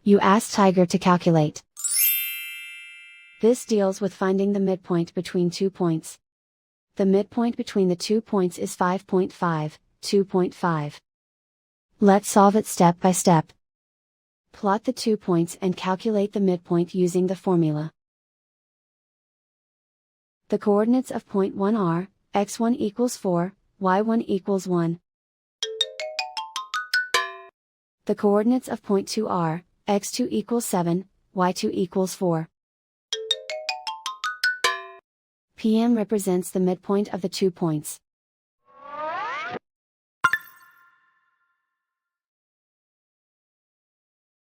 You ask Tiger to calculate. This deals with finding the midpoint between 2 points. The midpoint between the 2 points is 5.5, 2.5. Let's solve it step by step. Plot the 2 points and calculate the midpoint using the formula. The coordinates of point 1 are, x1 equals 4, y1 equals 1. The coordinates of point 2 are, x2 equals 7, y2 equals 4. PM represents the midpoint of the 2 points.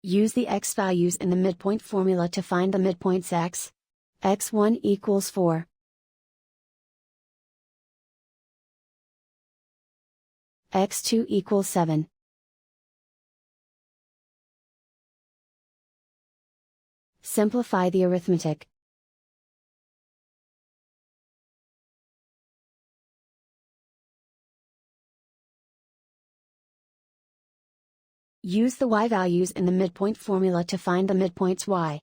Use the x values in the midpoint formula to find the midpoints x. x1 equals 4. x2 equals 7. Simplify the arithmetic. Use the y values in the midpoint formula to find the midpoints y.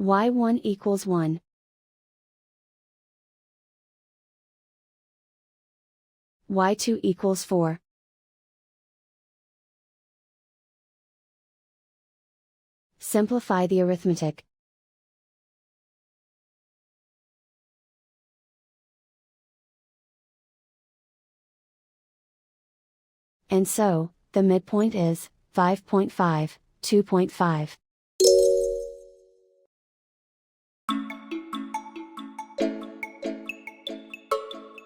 y1 equals 1. y2 equals 4. Simplify the arithmetic. And so, the midpoint is 5.5, 2.5.